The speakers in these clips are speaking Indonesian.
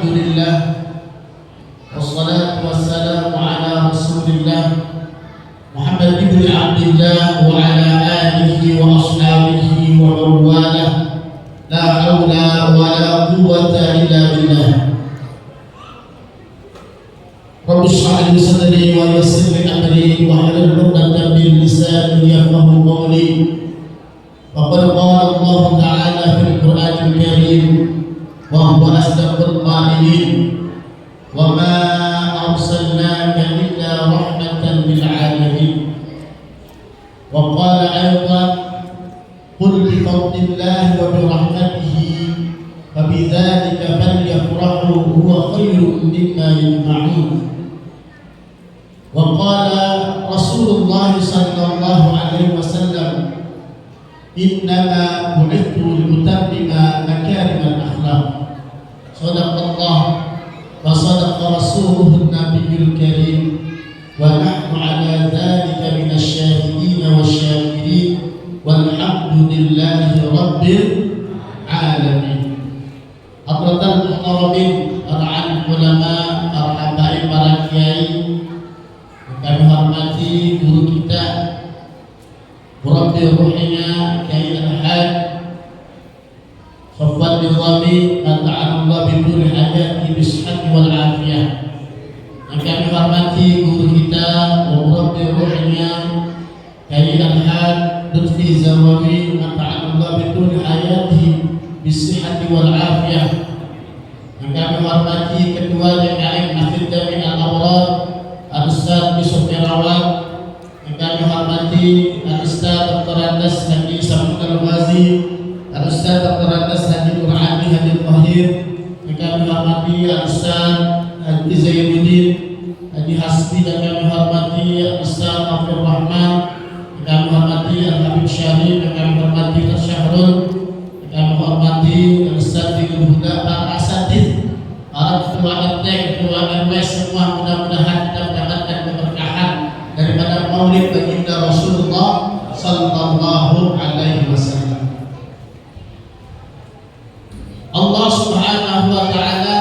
Alhamdulillah, wassalatu wassalamu ala Rasulillah Muhammad ibn Abdillah wa ala alihi wa ashabihi wa mawalah. La hawla wa la quwwata illa billah. Rabbi shrah li sadri wa yassir li amri wa hlul 'uqdatam min lisani yafqahu qawli. Faqad qala Allah ta'ala fil Qur'anil Karim wa huwa asdaqul qa'ilin wa ma arsalnaka illa rahmatan lil 'alamin. Wa qala aydan qul bi fadlillahi wa bi rahmatihi fa bidzalika falyafrahu huwa khairun mimma yajma'un. Wa qala Rasulullah sallallahu alaihi wasallam innama bu'ithtu liutammima makarimal akhlaq. Sadaqallah wa sadaqa rasuluhu nabiyul karim wa nahnu ala dhalika minasy syahidin wasyakirin walhamdulillahi rabbil alamin. Hadratul muhtaramin, para alim ulama, para habaib, para kiai, kami hormati guru kita Murabbi ruhnya Kiai Al-Haj Safwan Nizami, ta'ala bi kulli hajati bisihhati wal afiyah. Kami hormati guru kita Murabbi ruhnya Kiai Al-Haj Lutfi Zawawi, ta'ala bi kulli hayati bisihhati wal afiyah. Kami hormati ketua DKM Masjid Jami Al-Awrad Al-Ustaz Yusuf Irawan. Kami hormati Al-Ustaz Dr. Andas Haji Samud Al-Wazi, Al-Ustaz Dr. Andas Haji Nurhani Haji Tahir. Kami hormati Al-Ustaz Haji Zainuddin Haji Hasbi, dan kami hormati Al-Ustaz Abdul Rahman. Kami hormati Al-Habib Syarif, dan kami hormati Tasyahrul. Kami hormati Al-Ustaz Tinggal Huda, para asatidz, para ketua RT, ketua RW, semua mudah-mudahan kita mendapatkan keberkahan daripada maulid baginda Rasulullah sallallahu alaihi wasallam. Allah Subhanahu wa taala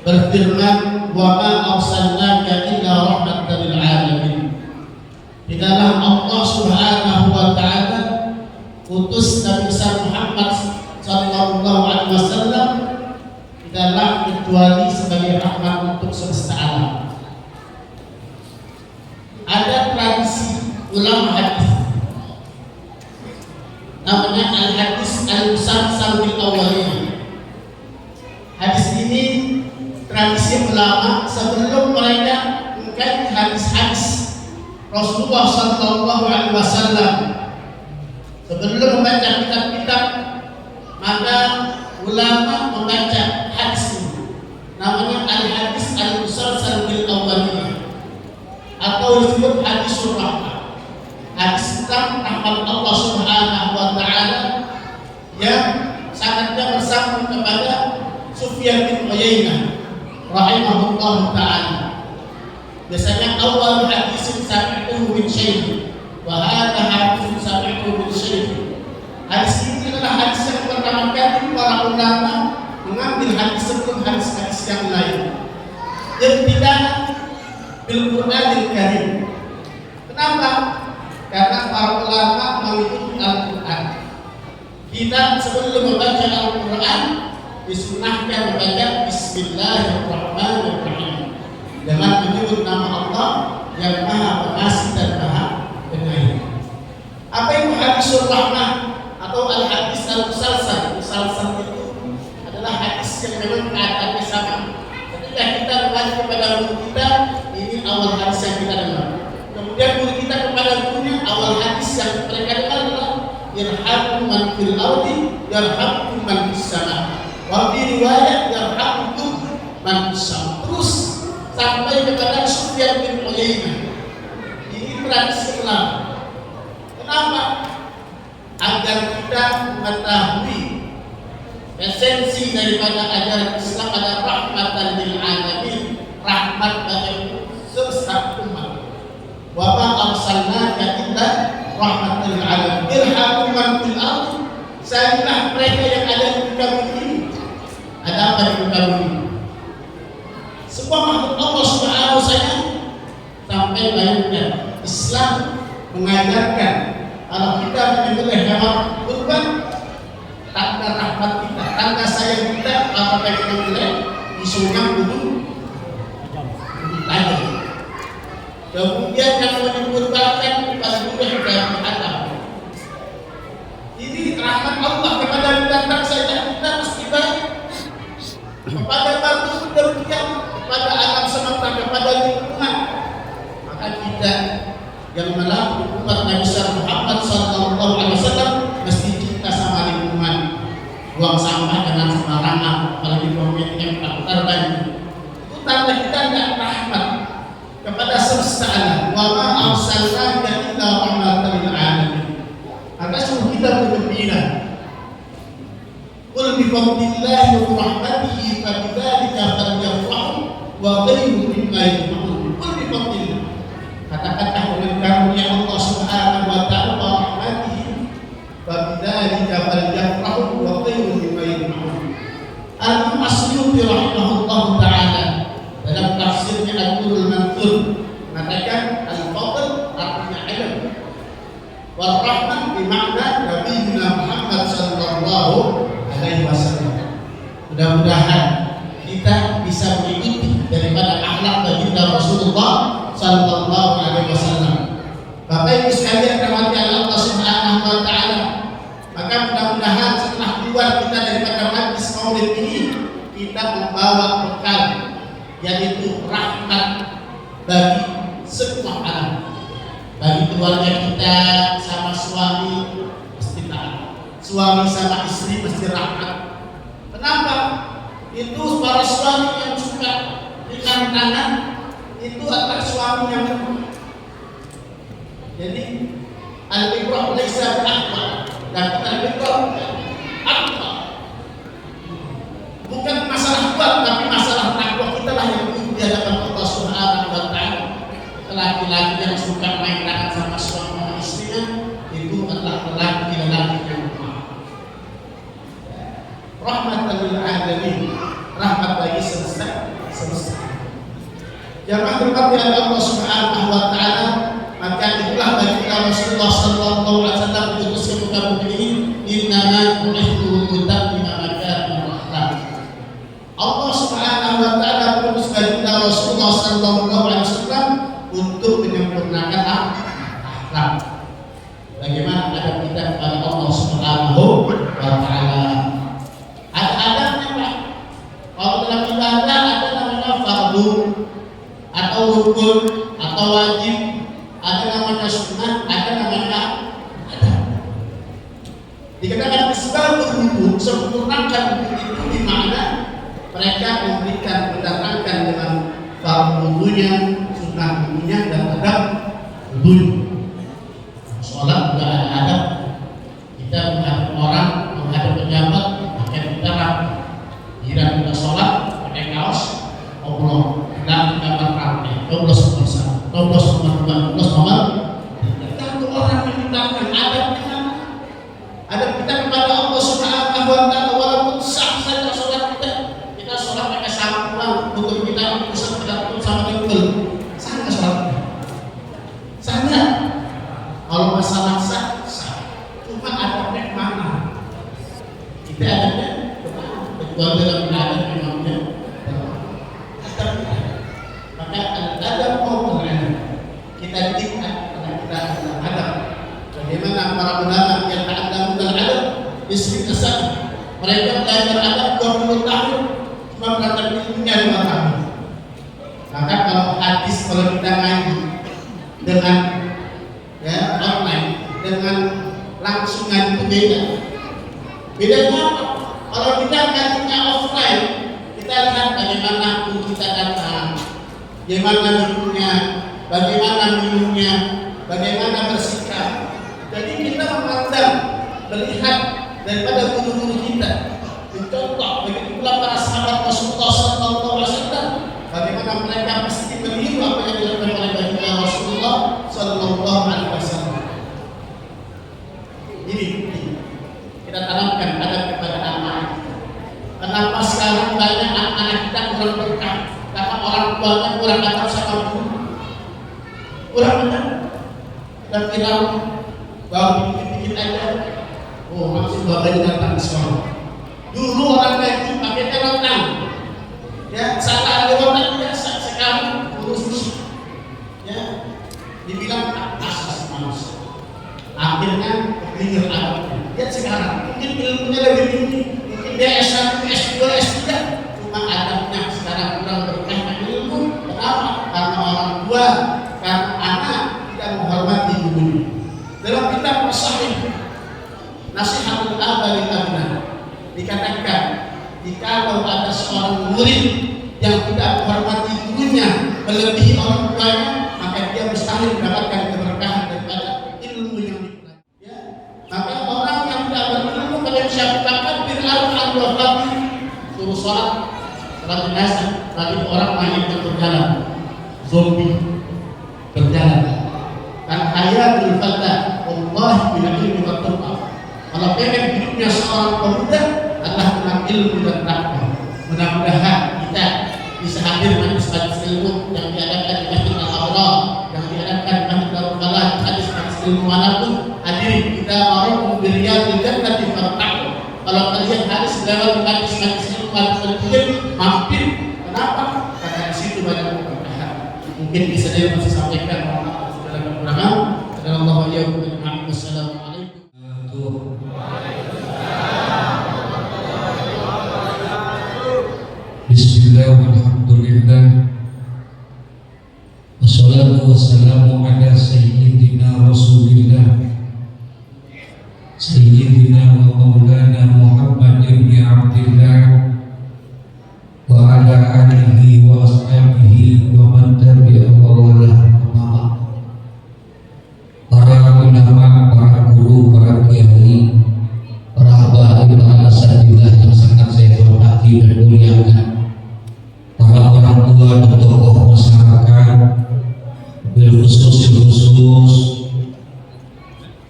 berfirman, "Wa ma arsalnaka illa rahmatan lil alamin." Tidaklah Allah Subhanahu wa taala utus Nabi Muhammad sallallahu alaihi wasallam tidaklah kecuali sebagai rahmat untuk semesta alam. Ada tradisi ulama hadis namanya al-hadis al-musalsal bil awwalin. Hadis ini tradisi ulama sebelum mereka mengkaji hadis-hadis Rasulullah sallallahu alaihi wasallam. Sebelum membaca kitab-kitab, maka ulama membaca hadis ini, namanya al-hadis al-musalsal bil awwalin atau disebut hadisul rahmah. Hadis tentang rahmat Allah Subhanahu wa taala yang sangatnya bersambung kepada Sufyan bin Uyainah rahimahullah taala. Biasanya awal hadisin sami'tuhu min syekh wa hadha hadisun sami'tuhu min syekh. Hadis ini adalah hadis yang pertama kali para ulama mengambil hadis sebelum hadis-hadis yang lain. Ibtida'an bil Qur'anil Karim. Kenapa? Karena para ulama mengikuti Al-Quran. Kita sebelum membaca Al-Quran disunahkan membaca Bismillahirrahmanirrahim dengan menyebut nama Allah yang Maha Pengasih dan Maha Penyayang. Apa itu hadisul rahmah atau al-hadis al-musalsal? Musalsal itu adalah hadis yang memang keadaannya sama. Ketika kita membaca kepada guru kita, ini awal hadis yang kita dengar. Kemudian guru kita kepada gurunya, awal hadis yang mereka dengar adalah yarhamu man fil ardi yarhamukum man fis sama. Wa fi riwayat yarhamukum man fis sama. Terus sampai kepada Sufyan bin Uyainah. Ini tradisi ulama. Kenapa? Agar kita mengetahui esensi daripada ajaran Islam ada rahmatan lil alamin, rahmat bagi semesta umat. Wa ma arsalnaka illa rahmatan lil alamin. Irhamu man fil ardi. Sayangilah mereka yang ada di kamu apa di muka bumi. Semua makhluk Allah Subhanahu wa taala. Sampai bayangkan Islam mengajarkan kalau kita menyembelih hewan kurban, tanda rahmat kita, tanda sayang kita, apakah kita menyembelih di sungai gunung tajam. Kemudian yang menyebutkan kepada budak dan Adam. Ini rahmat Allah kepada binatang saja kita mesti baik. Kepada batu demikian, kepada alam semesta, kepada lingkungan. Maka kita yang melalui umat Nabi Muhammad SAW mesti cinta sama lingkungan. Buang sampah dengan sembarangan, apalagi pemiliknya terbanyak. Itu tanda kita tidak rahmat kepada semesta alam. Wa ma arsalnaka illa rahmatan lil alamin. Maka suruh kita bergembira. Qul bi fadlillahi wa rahmatihi fa bidzalika falyafrahu wa khayrun mimma yajma'un. Qul bi fadlillah. Kata-kata oleh karunia Allah Subhanahu wa taala wa rahmatihi fa bidzalika falyafrahu wa khayrun mimma yajma'un. Al-Masyuti rahimahullah taala dalam tafsirnya Al-Qur'an Mantur mengatakan al-fadl artinya ilmu, wal rahman bermakna Nabi Muhammad sallallahu alaihi wasallam. Mudah-mudahan kita bisa mengikuti daripada akhlak baginda Rasulullah sallallahu alaihi wasallam. Bapak Ibu sekalian rahmati Allah Subhanahu wa taala, maka mudah-mudahan setelah keluar kita daripada majlis maulid ini kita membawa bekal yaitu rahmat bagi semua alam. Bagi keluarga kita sama suami mesti taat, suami sama istri mesti rahmat. Kenapa? Itu para suami yang suka ringan tangan itu adalah suami yang lemah. Jadi al-ibrah laisa bil-aqwa, dan al-ibrah aqwa. Bukan masalah kuat, tapi masalah takwa kita lah yang di hadapan Allah Subhanahu wa taala. Laki-laki yang suka main tangan sama suami istrinya itu adalah laki-laki yang lemah. Rahmatan lil alamin, rahmat bagi semesta. Jamaah berkati Allah Subhanahu wa taala, maka itulah baginda Rasulullah sallallahu alaihi wasallam diutus ke muka bumi ini, innama bu'ithtu mutammima makarimul akhlaq. Allah Subhanahu wa taala mengutus baginda Rasulullah sallallahu alaihi wasallam untuk menyempurnakan akhlak. Bagaimana adab kita kepada Allah Subhanahu wa taala? Ada adabnya, Pak. Kalau dalam ibadah ada namanya fardu atau rukun atau wajib, ada namanya sunnah, ada namanya adab. Dikatakan isbahul wudhu, sempurnakan wudhu itu di mana mereka memberikan, mendatangkan dengan fardu wudhunya, sunnah wudhunya, dan adab wudhu. Sholat juga ada adab. Kita menghadap orang, menghadap pejabat, pakai bicara. Giliran kita sholat, pakai kaos, obrol. Dan kita berkata, doblos nomor 1, doblos nomor 2, doblos nomor 3. Tergantung orang yang mendatangkan adabnya. Adab kita kepada Allah Subhanahu wa taala, walaupun sah saja sholat kita. Kita sholat pakai sarung, untuk kita pusat kita sama dengkul. Sah nggak sholat? Sah nggak? Kalau masalah sah, sah. Cuma adabnya mana? Kita adabnya kemana? Kecuali dalam keadaan memangnya adab. Maka adab mau kita diktat karena kita adab. Bagaimana para ulama yang ta'allamu al-adab bismi tasawuf, mereka belajar adab 20 tahun cuma belajar ilmunya 5 tahun. Maka kalau hadis, kalau kita ngaji dengan online, dengan langsung ngaji itu beda. Bedanya apa? Kalau kita ngajinya offline, kita lihat bagaimana kita datang, bagaimana minumnya, bagaimana minumnya, bagaimana bersikap. Jadi kita memandang, melihat daripada guru-guru kita, mencontoh. Begitu pula para sahabat Rasulullah SAW, bagaimana mereka mesti meniru apa yang dilakukan oleh baginda Rasulullah SAW. Ini kita tanamkan adab kepada anak. Kenapa sekarang banyak anak-anak kita kurang berkah? Karena orang tuanya kurang datang sama guru, kurang datang. Dan kita baru bikin aja. Oh, masih bapak datang ke sekolah. Dulu orang itu pakai terotan, ya salah ada orang biasa. Sekarang urus ya dibilang tak asas manusia. Akhirnya dengar Arab. Lihat sekarang mungkin ilmunya lebih tinggi, mungkin dia S1, S2, S3, cuma adabnya sekarang kurang berkah ilmu. Kenapa? Karena orang tua, karena anak tidak menghormati gurunya. Dalam kitab Sahih Nasihatul Abadi dikatakan, jika ada seorang murid yang tidak menghormati gurunya melebihi orang tuanya, maka dia mustahil mendapatkan keberkahan daripada ilmu yang dipelajari. Ya. Maka orang yang tidak berilmu pada mensyafaqat bil al-wafat suruh sholat jenazah, tapi orang mayat yang berjalan, zombie berjalan. Dan hayatul fata Allah bil ilmi wa taqwa. Kalau pengen hidupnya seorang pemuda adalah dengan ilmu dan takwa. Mudah-mudahan kita bisa hadir majlis-majlis ilmu yang diadakan di Masjid Al-Abrar, yang diadakan di Masjid Al-Falah, majlis-majlis ilmu manapun. Hadirin, kita mau memberikan jannah di farqah. Kalau kalian harus lewat di majlis-majlis ilmu manapun, mampir. Kenapa? Karena di situ banyak keberkahan. Mungkin bisa saya masih sampaikan dalam kekurangan. Allah wa iyyakum ajma'in. Wassalamualaikum. Bismillah walhamdulillah wassalatu wassalamu ala sayyidina rasulillah sayyidina wa maulana Muhammad ibn Abdillah wa ala alihi wa ashabihi wa man tabi'ahu wa wala. Para ulama, para guru, para kiai, para habaib, para asatidzah yang sangat saya hormati dan muliakan, para orang tua dan tokoh masyarakat, bil khusus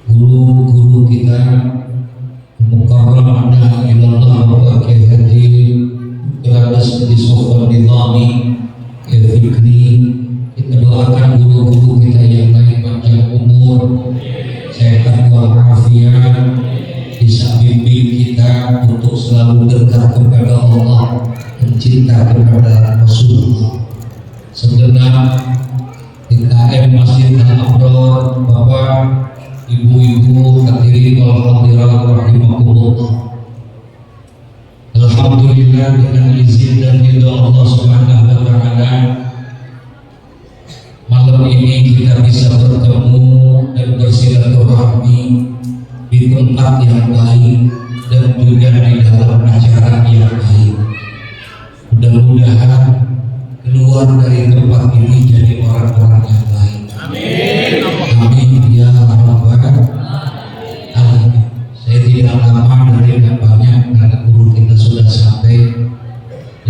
guru-guru kita, mukarram anda ilallah wa Kiai Haji Radas di Sofal Nizami Fikri. Kita doakan guru-guru kita yang baik, panjang umur, sehat walafiat, bisa bimbing kita untuk selalu dekat kepada Allah dan cinta kepada Rasulullah. Segenap DKM Masjid Al-Abrar, Bapak, Ibu-ibu, hadirin wal hadirat rahimakumullah. Alhamdulillah, dengan izin dan ridha Allah Subhanahu wa taala, malam ini kita bisa bertemu dan bersilaturahmi di tempat yang baik dan juga di dalam acara yang baik. Mudah-mudahan keluar dari tempat ini jadi orang-orang yang baik. Amin. Amin ya rabbal alamin. Saya tidak lama dari yang banyak karena guru kita sudah sampai.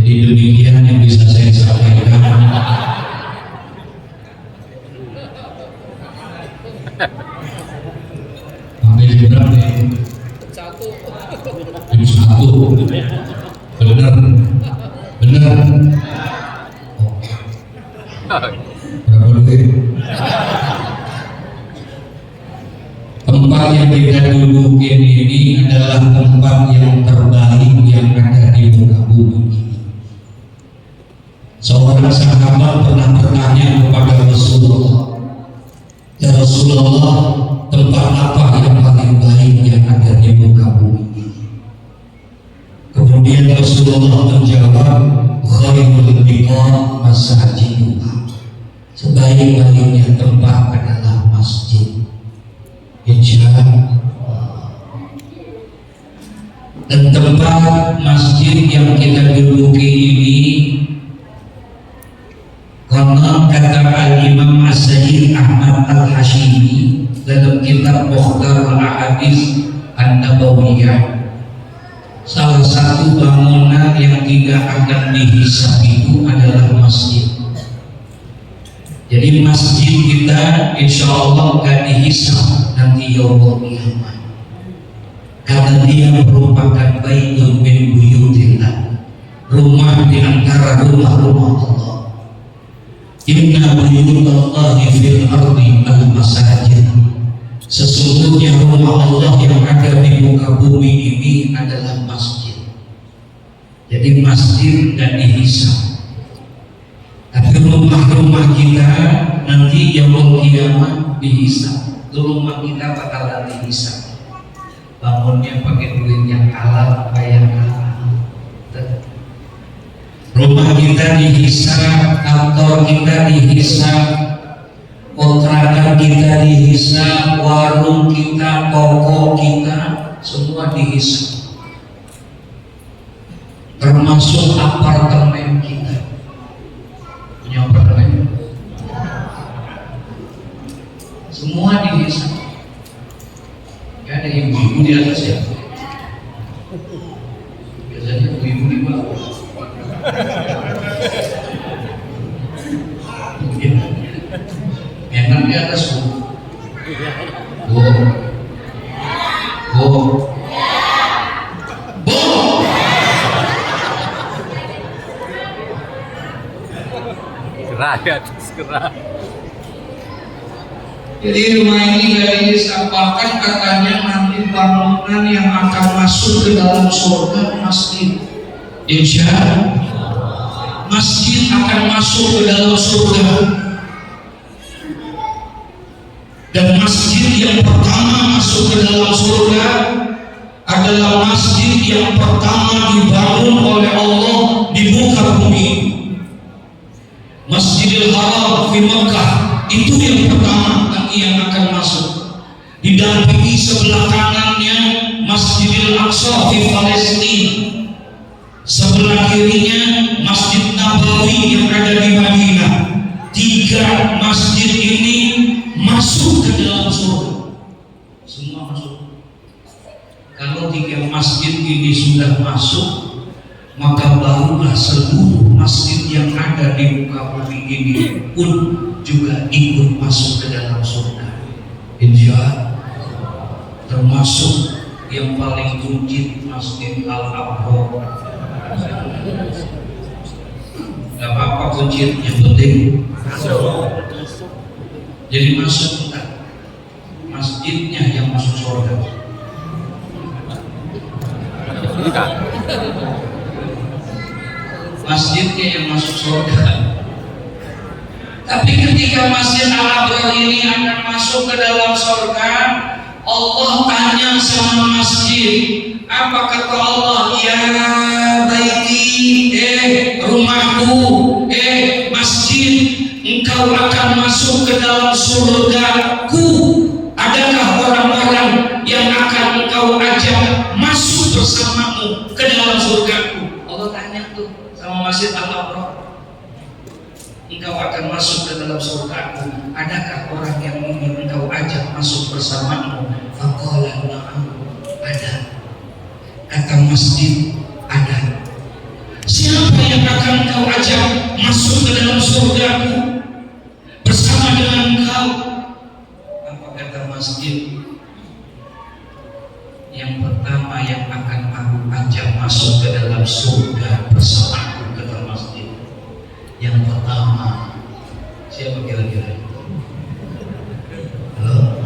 Jadi demikian yang bisa saya sampaikan. Ambil berapa ya? Satu. Benar. Berapa duit? Tempat yang kita dudukin ini adalah tempat yang terbaik yang ada di muka bumi. Seorang sahabat pernah bertanya kepada Rasulullah, ya Rasulullah, tempat apa yang paling baik yang ada di muka bumi? Kemudian Rasulullah menjawab, khairul biqa masajiduha. Sebaik-baiknya tempat adalah masjid. Insyaallah. Dan tempat masjid yang kita duduki ini, karena kata Al-Imam As-Sayyid Ahmad Al-Hashimi dalam kitab Mukhtar Al-Ahadits An-Nabawiyah, salah satu bangunan yang tidak akan dihisab itu adalah masjid. Jadi masjid kita insya Allah akan dihisab nanti yaumul qiyamah. karena dia merupakan baitun min buyutillah, rumah di antara rumah-rumah Allah. Inna buyutallahi fil ardi al-masajid, sesungguhnya rumah Allah yang ada di muka bumi ini adalah masjid. Jadi masjid dan dihisab. Tapi rumah-rumah kita nanti yaumul kiamat dihisab. Rumah kita bakalan dihisab. Bangunnya pakai duit yang halal, bayar halal. Rumah kita dihisab, kantor kita dihisab, kontrakan kita dihisab, warung kita, toko kita, semua dihisab. Termasuk apartemen kita. Punya apartemen? Semua dihisab. Gak ada ibu-ibu di atas ya? Biasanya ibu-ibu di bawah. Enak di atas bu. Gerah ya, gerah. Jadi rumah ini dari bahkan katanya nanti bangunan yang akan masuk ke dalam surga masjid. Insya Allah masjid akan masuk ke dalam surga. Dan masjid yang pertama masuk ke dalam surga adalah masjid yang pertama dibangun oleh Allah di muka bumi. Masjidil Haram di Mekah itu yang pertama nanti yang akan masuk. Didampingi sebelah kanannya Masjidil Aqsa di Palestina. Sebelah kirinya Masjid Nabawi yang ada di Madinah. 3 masjid ini masuk ke dalam surga. Semua masuk. Kalau 3 masjid ini sudah masuk, maka barulah seluruh masjid yang ada di muka bumi ini pun juga ikut masuk ke dalam surga. Insya Allah. Termasuk yang paling buncit Masjid Al-Aqsa. Gak apa-apa buncit, yang penting masuk. Jadi masuk kita. Masjidnya yang masuk surga. Masjidnya yang masuk surga. Tapi ketika Masjid Al-Abrar ini akan masuk ke dalam surga, Allah tanya sama masjid. Apa kata Allah? Ya baiti, rumahku, masjid, engkau akan masuk ke dalam surgaku. Adakah orang-orang yang akan engkau ajak masuk bersamamu ke dalam surgaku? Allah tanya tuh sama Masjid Al-Abrar. Engkau akan masuk ke dalam surgaku. Adakah orang yang ingin engkau ajak masuk bersamamu? Faqala na'am, ada. Kata masjid, ada. Siapa yang akan engkau ajak masuk ke dalam surgaku bersama dengan engkau? Apa kata masjid? Yang pertama yang akan aku ajak masuk ke dalam surga bersamaku, kata masjid. Yang pertama, siapa kira-kira? Halo?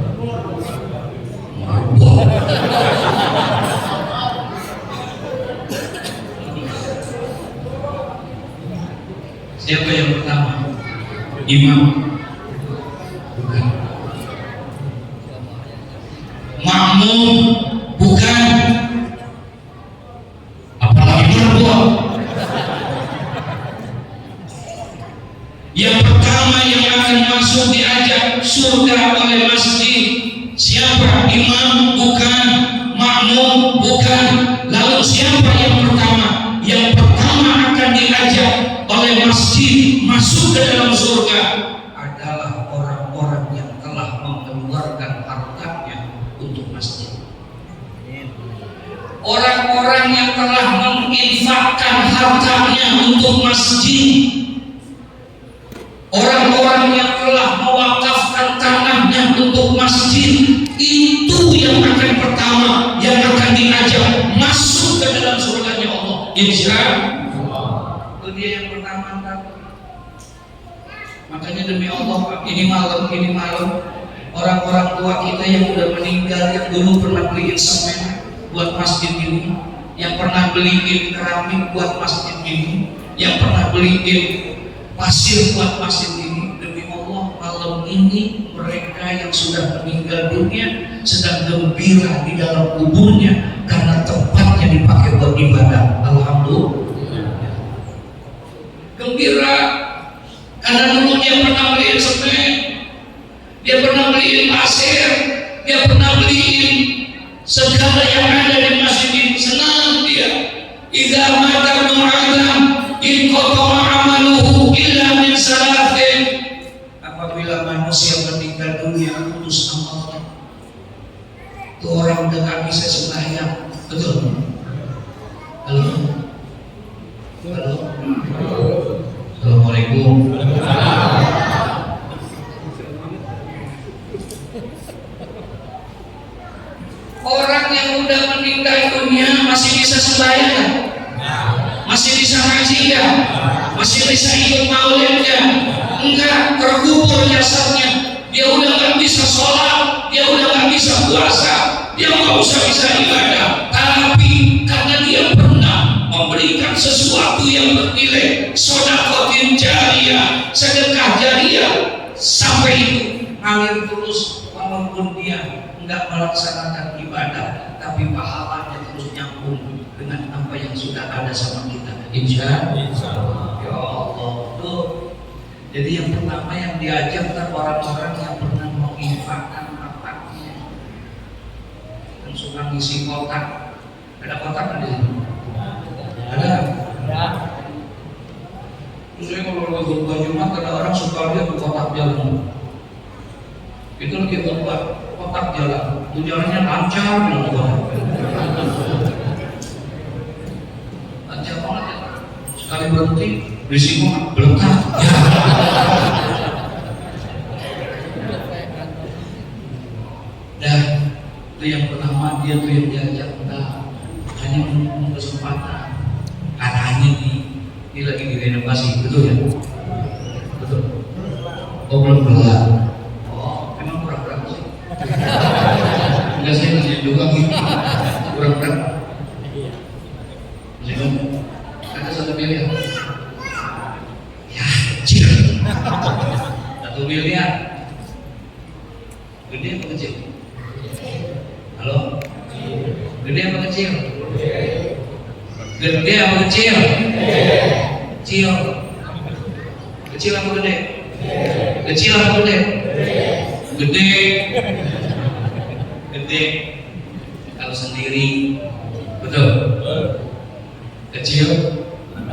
Marbot. Siapa yang pertama? Imam? Bukan. Makmum? Bukan. Apalagi marbot. Yang pertama yang akan masuk diajak surga oleh masjid, siapa? Imam? Bukan. Makmum? Bukan. Lalu siapa yang pertama? Yang pertama akan diajak oleh masjid masuk ke dalam surga adalah orang-orang yang telah mengeluarkan hartanya untuk masjid. Orang-orang yang telah menginfakkan hartanya untuk masjid. Orang-orang yang telah mewakafkan tanahnya untuk masjid, itu yang akan pertama yang akan Insya itu dia yang pertama. Makanya demi Allah, ini malam orang-orang tua kita yang udah meninggal, yang dulu pernah beliin semen buat masjid ini, yang pernah beliin keramik buat masjid ini, yang pernah beliin pasir buat masjid ini, demi Allah malam ini mereka yang sudah meninggal dunia sedang gembira di dalam kuburnya karena tempatnya dipakai buat ibadah. Alhamdulillah, gembira karena dulu dia pernah beliin semen, dia pernah beliin pasir, dia pernah beliin segala yang ada di masjid ini. Senang dia. Idza mata ibnu Adam inqata'a amaluhu illa min salatin. Apabila manusia meninggal dunia, putus amalnya. Itu orang udah gak bisa sembahyang. Betul? Halo? Halo? Assalamualaikum. Orang yang udah meninggal dunia masih bisa sembahyang, masih bisa ngaji ya, masih bisa ikut maulid ya? Enggak, terkubur jasadnya. Dia udah nggak bisa sholat, dia udah nggak bisa puasa, dia nggak bisa ibadah. Tapi karena dia pernah memberikan sesuatu yang bernilai, sedekah jariyah, sedekah jariyah, sampai itu ngalir terus walaupun dia enggak melaksanakan ibadah, tapi pahalanya terus nyambung dengan apa yang sudah ada sama kita. Insya Allah. Ya Allah. Tuh. Jadi yang pertama yang diajak orang-orang yang pernah menginfakkan hartanya, yang suka ngisi kotak. Ada kotak kan di sini? Ada. Terus saya kalau lagi khutbah Jumat, ada orang suka lihat kotak jalan. Itu lagi khutbah kotak jalan, jalannya lancar banget, lancar banget ya. Sekali berhenti, risiko beletak. Dan itu yang pertama, dia tuh yang diajak, hanya menunggu kesempatan. Katanya ini lagi direnovasi, betul ya? Betul. Oh belum kelar. Oh memang kurang berapa sih? Enggak, saya nanya juga gitu. Kurang berapa? Masih ngomong. Ada 1 miliar. Ya kecil. 1 miliar. Gede apa kecil? Halo? Gede apa kecil? Gede apa kecil? Kecil. Kecil apa gede? Kecil apa gede? Gede. Gede. Kalau sendiri, betul. Kecil. 1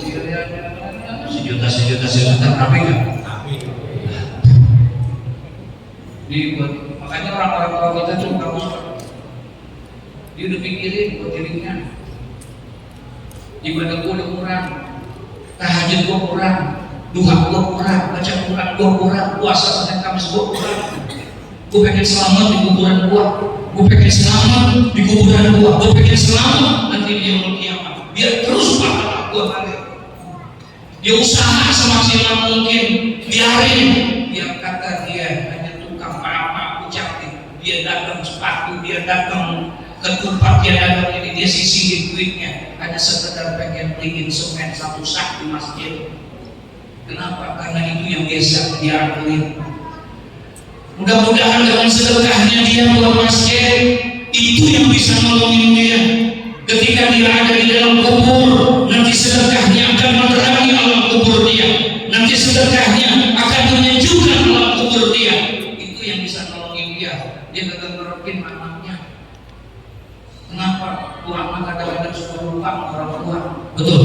miliar. Sejuta. Rame nggak? Makanya orang-orang tua kita tuh bagus. Dia udah pikirin buat dirinya. Ibadah gua udah kurang, tahajud gua kurang, duha gua kurang, baca Quran gua kurang, puasa Senin Kamis gua kurang. Gua pengen selamat di kuburan gua, gua pengen selamat di kuburan gua, gua pengen selamat nanti di yaumul kiamat. Biar terus pahala gua balik. Dia usaha semaksimal mungkin, biarin. Dia kata dia hanya tukang apa ucapin. Dia dagang sepatu, dia dagang ketupat, dia dagang ini, dia sisihin duitnya hanya sekedar pengen beliin semen 1 sak di masjid. Kenapa? Karena itu yang biasa dia ambilin. Mudah-mudahan dengan sedekahnya dia buat masjid, itu yang bisa nolongin dia ketika dia ada di dalam kubur. Nanti sedekahnya akan menerangi alam kubur dia, nanti sedekahnya akan menyejukkan alam kubur dia. Itu yang bisa nolongin dia. Dia kagak ngerekin anaknya. Kenapa? Tua anak kadang-kadang suka lupa orang tua. Betul.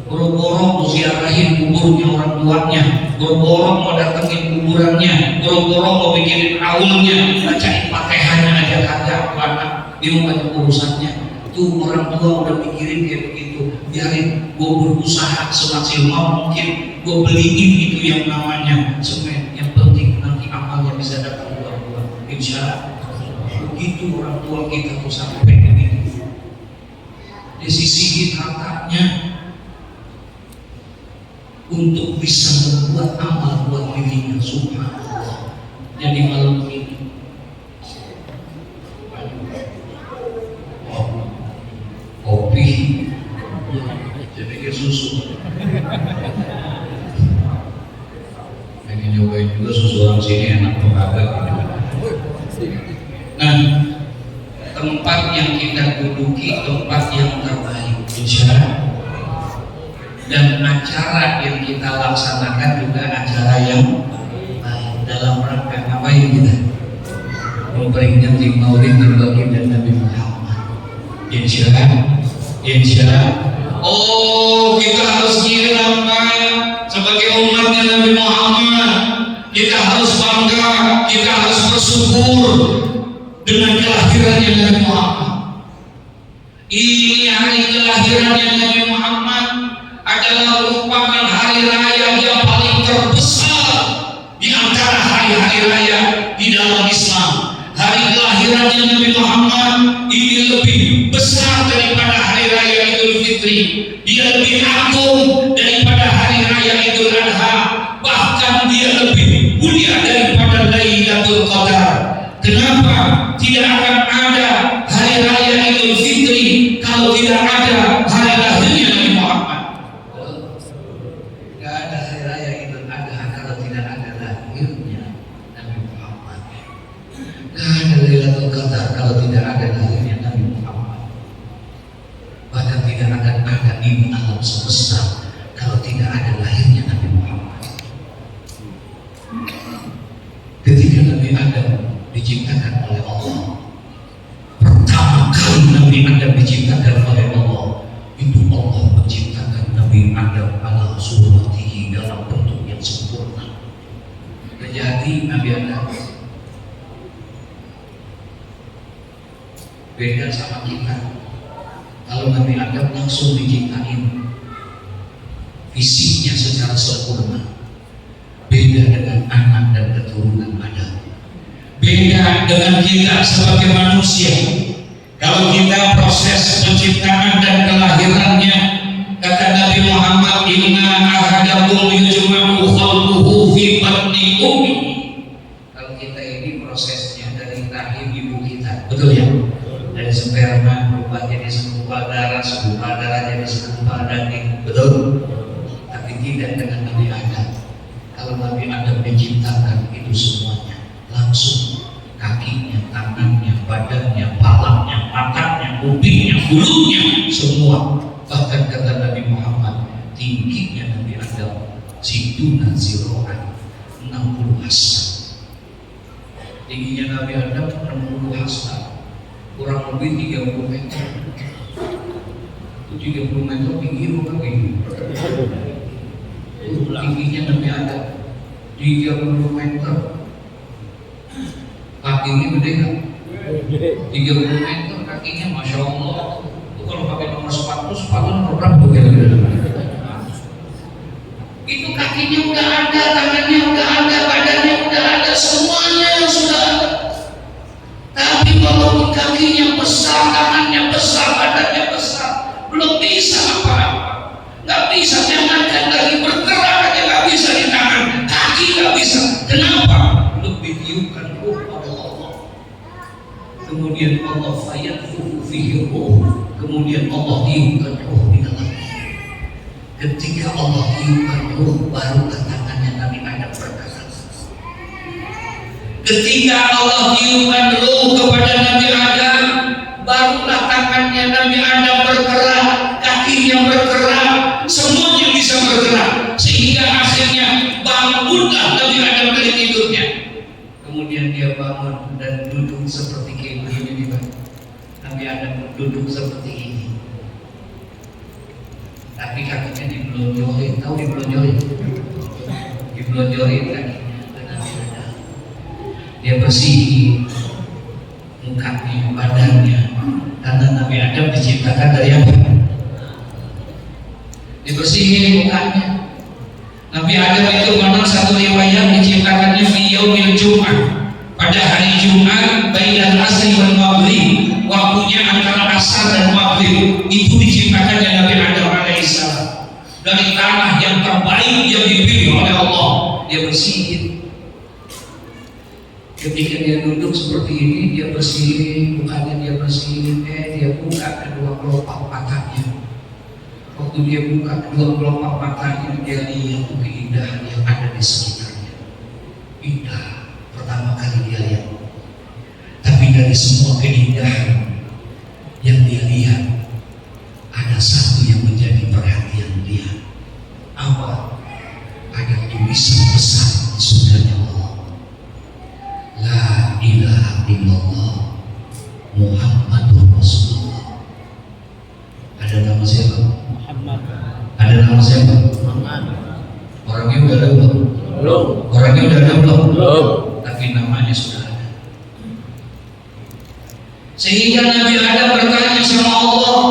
Boro-boro ziarahin kuburnya orang tuanya, boro-boro mau datengin kuburannya, boro-boro mau bikinin aulnya, bacain Fatihahnya aja kagak anak. Dia mau banyak urusannya. Tuh orang tua udah pikirin kayak begitu. Biarin gue berusaha semaksimal mungkin, gue beliin itu yang namanya semen. Yang penting nanti amalnya bisa datang buat gue. Insya Allah. Begitu orang tua kita tuh sampai begitu. disisihin hartanya untuk bisa membuat amal buat dirinya. Subhanallah. Jadi malam ini kopi jadi kayak susu. Pengen nyobain juga susu orang sini, enak tuh agak. Nah, tempat yang kita duduki tempat yang terbaik, insya Allah. Dan acara yang kita laksanakan juga acara yang baik. Dalam rangka ngapain kita? Memperingati Maulid Baginda Nabi Muhammad. Insya Allah. Oh, kita harus kira Pak, sebagai umatnya Nabi Muhammad, kita harus bangga, kita harus bersyukur dengan kelahirannya Nabi Muhammad. Ini hari kelahirannya Nabi Muhammad adalah merupakan hari raya yang paling terbesar di antara hari-hari raya di dalam Islam. Hari kelahirannya Nabi Muhammad ini lebih besar daripada hari raya Idul Fitri. Dia lebih agung daripada hari raya Idul Adha. Bahkan dia lebih mulia daripada Lailatul Qadar. Kenapa? Tidak akan ada hari raya Idul Fitri kalau tidak ada hari lahirnya Nabi Muhammad. Tidak ada hari raya Idul Adha kalau tidak ada lahirnya Nabi Muhammad. Tidak ada Lailatul Qadar kalau tidak ada lahirnya Nabi Muhammad. Bahkan tidak akan ada ini alam semesta kalau tidak ada lahirnya Nabi Muhammad. Ketika Nabi Adam diciptakan oleh Allah, pertama kali Nabi Adam diciptakan oleh Allah, itu Allah menciptakan Nabi Adam ala suratihi, dalam bentuk yang sempurna. Jadi Nabi Adam beda sama kita. Kalau Nabi Adam langsung diciptain fisiknya secara sempurna, beda dengan anak dan keturunan Adam. Beda dengan kita sebagai manusia. Kalau kita proses penciptaan dan kelahirannya, kata Nabi Muhammad, inna ahadakum yujma'u khalquhu fi batni ummihi. Kalau kita ini prosesnya dari rahim ibu kita, betul ya? Dari sperma berubah jadi segumpal darah jadi segumpal daging, betul? Tapi tidak dengan Nabi Adam. Kalau Nabi Adam diciptakan itu semuanya langsung, kakinya, tangannya, badannya, palanya, matanya, kupingnya, bulunya, semua. Bahkan kata Nabi Muhammad, tingginya Nabi Adam situna ziro'an 60 hasta. Tingginya Nabi Adam 60 hasta, kurang lebih 30 meter. Itu 30 meter tinggi bukan tinggi. Tingginya Nabi Adam 30 meter. Kakinya gede kan? 30 meter kakinya, Masya Allah. Itu kalau pakai nomor sepatu nomor berapa tuh kira-kira? Itu kakinya udah ada, tangannya udah ada, badannya udah ada, semuanya sudah ada. Tapi walaupun kakinya besar, tangannya besar, badannya besar, belum bisa apa-apa. Nggak bisa, jangankan lagi bergerak aja nggak bisa di tangan, kaki nggak bisa. Kenapa? Belum ditiupkan ruh oleh Allah. Kemudian Allah fayatfuhu fihi ruh. Kemudian Allah tiupkan ruh di dalamnya. Ketika Allah tiupkan ruh, baru tangannya Nabi Adam bergerak. Ketika Allah tiupkan ruh kepada Nabi Adam, barulah tangannya Nabi Adam bergerak, kakinya bergerak, semuanya bisa bergerak, sehingga akhirnya bangunlah Nabi Adam dari tidurnya. Kemudian dia bangun dan duduk seperti ini. Nabi Adam duduk seperti ini, tapi kakinya dibelonjorin. Tahu dibelonjorin? Dibelonjorin kakinya ke Nabi Adam. Dia bersihin mukanya, badannya, karena Nabi Adam diciptakan dari apa? Dibersihin mukanya. Nabi Adam itu menurut satu riwayat diciptakannya fi yaumil Jum'ah, pada hari Jumat bainal asri wal maghrib, waktunya antara asar dan maghrib itu diciptakannya Nabi Adam alaihissalam. Dari tanah yang terbaik yang dipilih oleh Allah, dia bersihin. Ketika dia duduk seperti ini, dia bersihin, bukannya dia bersihin, dia buka kedua kelopak matanya. Waktu dia buka kedua kelopak matanya, dia lihat keindahan yang ada di sekitarnya. Indah, pertama kali dia lihat. Tapi dari semua keindahan yang dia lihat, ada satu yang menjadi perhatian dia. Apa? Ada tulisan besar di surganya Allah. La ilaha illallah Muhammadur Rasulullah. Ada nama siapa? Muhammad. Ada nama siapa? Muhammad. Orangnya udah ada belum? Belum. Orangnya udah ada belum? Belum. Tapi namanya sudah ada. Sehingga Nabi Adam bertanya sama Allah.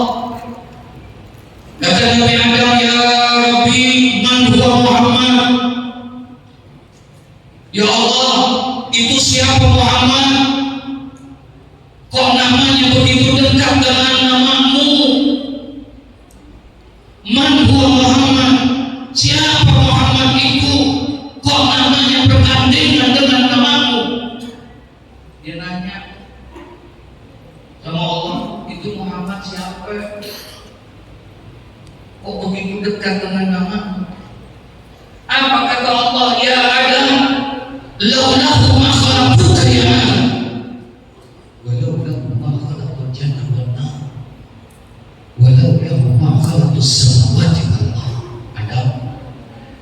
Kata Nabi Adam, ya Rabbi, man huwa Muhammad? Ya Allah, itu siapa Muhammad? Kok namanya begitu dekat dengan namamu? Man huwa Muhammad? Siapa Muhammad itu? Kok namanya bergandengan dengan namamu? Dia nanya sama Allah, itu Muhammad siapa? Kok begitu dekat dengan namamu? Apa kata Allah? Ya Adam, laulahu ma khalaqtuka ya Adam, walaulahu ma khalaqtul jannah wan nar, walaulahu ma khalaqtus samawati wal ardh. Adam,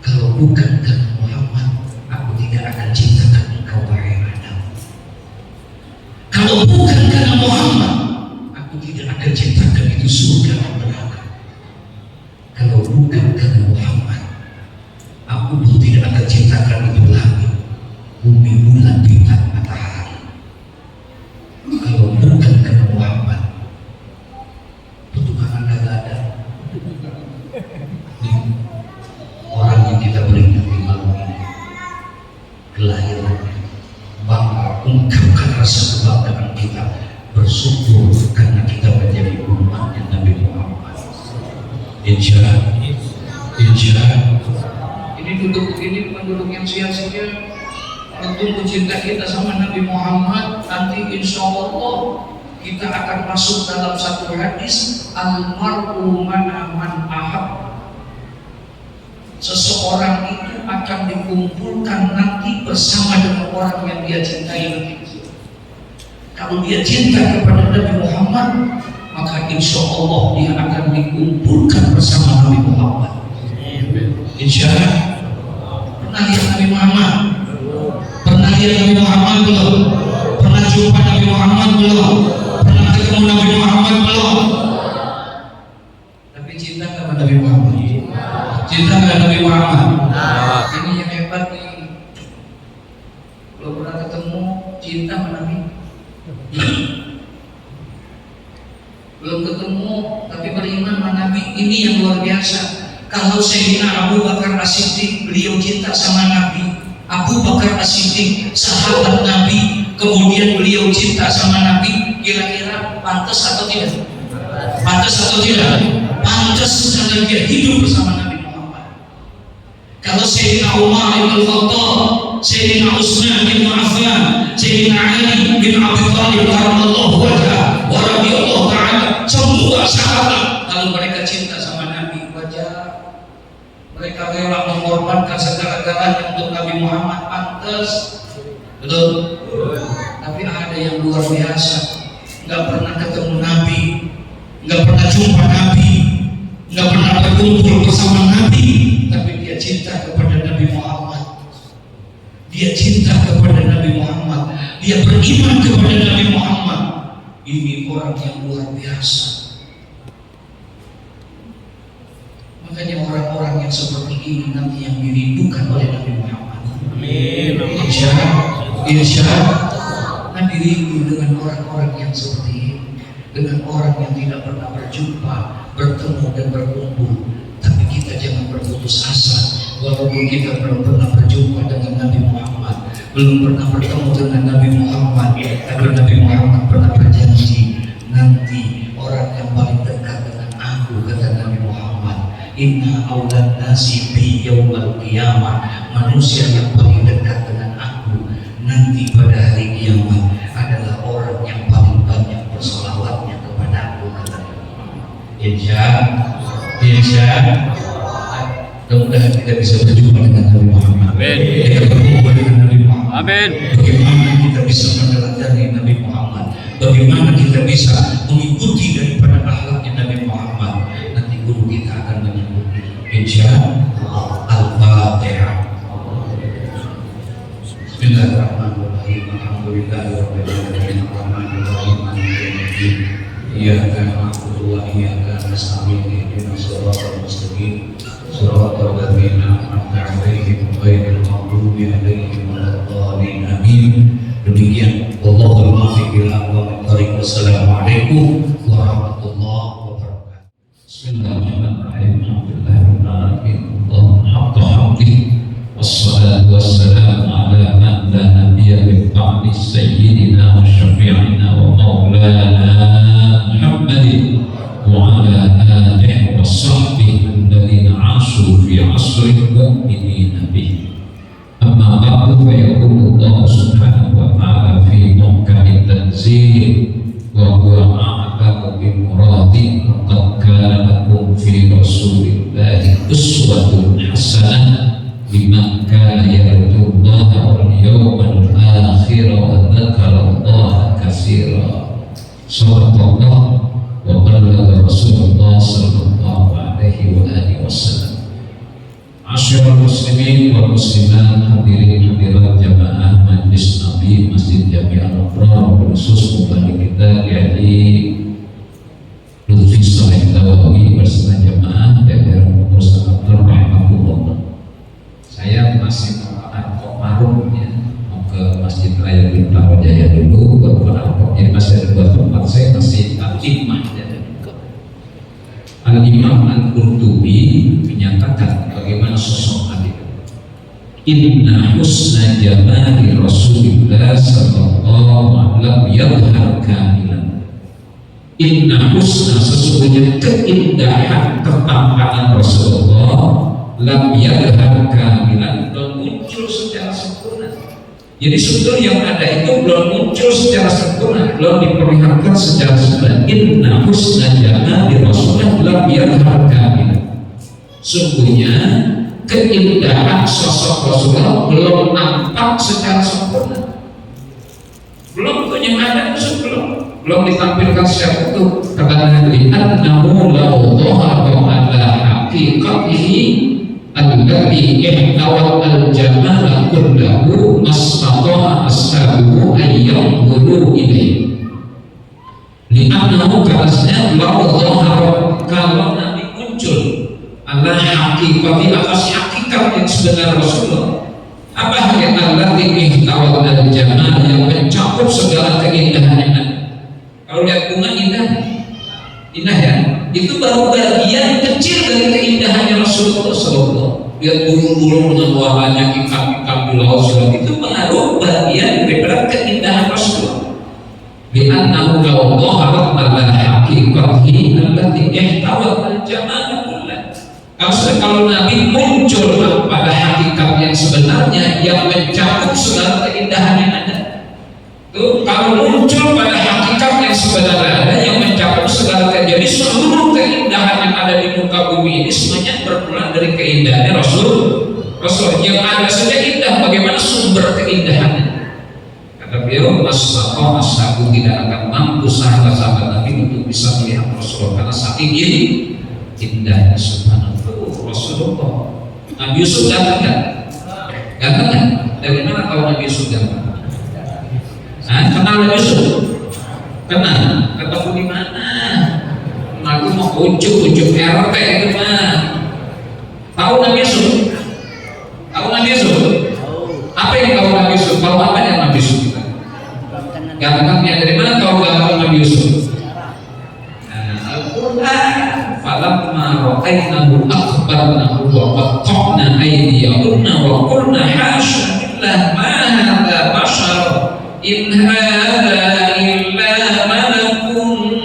kalau bukan karena Muhammad, aku tidak akan ciptakan engkau wahai Adam. Kalau bukan karena Muhammad, aku tidak akan ciptakan itu surga dan neraka. Kalau bukan karena Muhammad, aku pun tidak akan ciptakan itu langit, bumi, bulan, bintang, matahari. Kalau bukan karena Muhammad, petukangan gak ada. Orang yang kita berikan di malam ini, kelahiran, bangga, ungkapkan rasa kebanggaan kita, bersyukur karena kita menjadi umatnya Nabi Muhammad. Insya ini duduk ini bukan duduk yang sia-sia. Untuk cinta kita sama Nabi Muhammad, nanti insya Allah kita akan masuk dalam satu hadis, al-mar'u ma'a man ahab. Seseorang itu akan dikumpulkan nanti bersama dengan orang yang dia cintai nanti. Kalau dia cinta kepada Nabi Muhammad, maka insya Allah dia akan dikumpulkan bersama Nabi Muhammad. Insya Allah. Pernah lihat Nabi Muhammad? Pernah lihat Nabi Muhammad belum? Pernah jumpa Nabi Muhammad belum? Pernah ketemu Nabi Muhammad belum? Tapi cinta kepada Nabi Muhammad. Cinta kepada Nabi Muhammad. Ini yang hebat nih. Belum pernah ketemu, cinta kepada Nabi. Belum ketemu, tapi beriman sama Nabi. Ini yang luar biasa. Kalau Sayyidina Abu Bakar As-Siddiq, beliau cinta sama Nabi. Abu Bakar As-Siddiq, sahabat Nabi, kemudian beliau cinta sama Nabi. Kira-kira pantas atau tidak? Pantas atau tidak? Pantas karena dia hidup bersama Nabi Muhammad. Kalau Sayyidina Umar bin Khattab, Sayyidina Utsman bin Affan, Sayyidina Ali bin Abi Thalib radhiyallahu anhu wa radhiyallahu ta'ala, semua sahabat, kalau mereka cinta sama Nabi, wajah mereka rela mengorbankan segala-galanya untuk Nabi Muhammad. Pantas, betul? Tapi ada yang luar biasa, nggak pernah ketemu Nabi, nggak pernah jumpa Nabi, nggak pernah berkumpul bersama Nabi, tapi dia cinta kepada Nabi Muhammad. Dia cinta kepada Nabi Muhammad. Dia beriman kepada Nabi Muhammad. Ini orang yang luar biasa. Makanya orang-orang yang seperti ini nanti yang dirindukan oleh Nabi Muhammad. Amin. Insya Allah. Nabi rindu dengan orang-orang yang seperti ini, dengan orang yang tidak pernah berjumpa, bertemu dan berkumpul. Tapi kita jangan berputus asa. Walaupun kita belum pernah berjumpa dengan Nabi Muhammad, belum pernah bertemu dengan Nabi Muhammad, tapi Nabi Muhammad pernah berjanji, nanti orang yang paling dekat dengan aku, kata Nabi Muhammad, inna awlan nasi bi yaumal qiyamah, manusia yang paling dekat dengan aku nanti pada hari kiamat adalah orang yang paling banyak bersolawatnya kepada aku, kata Nabi Muhammad. Mudah-mudahan kita bisa berjumpa dengan Nabi Muhammad. Kita berjumpa dengan Nabi Muhammad. Amin. Bagaimana kita bisa meneladani Nabi Muhammad? Bagaimana kita bisa mengikuti daripada akhlaknya Nabi Muhammad? Nanti guru kita akan menyebut insyaallah. Al-Fatihah. Bismillahirrahmanirrahim. Alhamdulillahirabbil alamin. Arrahmanirrahim. Maliki yaumiddin. Iyyaka na'budu wa iyyaka nasta'in. Ihdinas siratal mustaqim. Siratal ladzina an'amta 'alaihim ghairil maghdubi 'alaihim waladdallin. Amin. Demikian wallahul muwaffiq ila aqwamit thoriq. Wassalamualaikum warahmatullahi wabarakatuh. Bismillahirrahmanirrahim. Alhamdulillahirabbil alamin. Allahumma haqqa hamdi wassalatu wassalamu ala man la nabiyya min ba'di sayyidina wa syafi'ina wa maulana Muhammadin wa ala alihi wa sahbihi alladhina 'ashu fi 'asril mu'minina bihi. Amma ba'du, fa yaqulu Allah subhanahu wa ta'ala fi muhkamit tanzil wa huwa a'lamu bi muradi qad kana lakum fi rasulillahi uswatun hasanah liman kana yarju Allah wal yawmal akhir wa dzakara Allah katsira. Sadaqallah wa ballagha Rasulullah sallallahu alaihi wa alihi wasallam. Asyiral muslimin wal muslimat, hadirin hadirat jamaah Majlis Nabi Masjid Jami'ul Abrar, khusus kembali kita di Lutfi Saleh Nawawi bersama jamaah daerah Mustafa rahimahullah. Saya masih mau marung ya, mau ke Masjid Raya Bintaro Jaya dulu, baru jadi masih ada dua tempat. Saya masih Al-Imam ya. Al-Imam Al-Qurtubi menyatakan bagaimana sosok Nabi. Inna husna jamali Rasulullah sallallahu alaihi wasallam kamilan. Inna husna, sesungguhnya keindahan ketampanan Rasulullah, lam yadhhar kamilan, belum muncul secara sempurna. Jadi sumber yang ada itu belum muncul secara sempurna, belum diperlihatkan secara sempurna. Inna husna jamali Rasulullah lam yadhhar kamilan. Sungguhnya keindahan sosok Rasulullah belum nampak secara sempurna. Belum tuh yang ada itu belum ditampilkan secara utuh. Kata Nabi, annahu law dhahara ala haqiqatihi alladhi ihtawat al-jamala kullahu mastata'a ashabuhu an yanzuru ilayhi. Li'annahu karasnya law dhahara, kalau Nabi muncul ala haqiqati, atas hakikat yang sebenarnya Rasulullah. Apa yang alladhi ihtawat al-jamal, yang mencakup segala keindahan yang ada. Kalau lihat bunga indah ya, itu baru bagian kecil dari keindahannya Rasulullah SAW. Lihat burung-burung dengan warnanya, ikan-ikan di laut segala, itu baru bagian daripada keindahan Rasulullah. Li'annahu law dhaharat ala haqiqatihi allati ihtawat al-jamal kullah. Kalau Nabi muncul pada hakikat yang sebenarnya yang mencakup segala keindahan yang ada. Tuh, kalau muncul pada hakikat yang sebenarnya ada yang mencakup segala keindahan, jadi seluruh keindahan yang ada di muka bumi ini semuanya bermula dari keindahannya Rasul yang ada saja indah. Bagaimana sumber keindahannya? Kata beliau, masyaAllah, ashabu tidak akan mampu sahabat-sahabat Nabi untuk bisa melihat Rasulullah karena saking indahnya. Subhanallah, Rasulullah. Nabi Yusuf datang kan? Datang kan? Dari mana tahu Nabi Yusuf datang? Kenal Nabi Yusuf? Kenal? Ketemu di mana? Aku mau ujuk RT itu mah. Tahu Nabi Yusuf? Tahu Nabi Yusuf? Apa yang tahu Nabi Yusuf? Tahu apa yang Nabi Yusuf? Gantengnya dari mana tahu ganteng Nabi Yusuf? Al-Quran. Falamma ra'aynahu akhbarnahu wa qatta'na aydiyahunna wa qulna hasya lillah ma hadza bashar in hadza illa malakun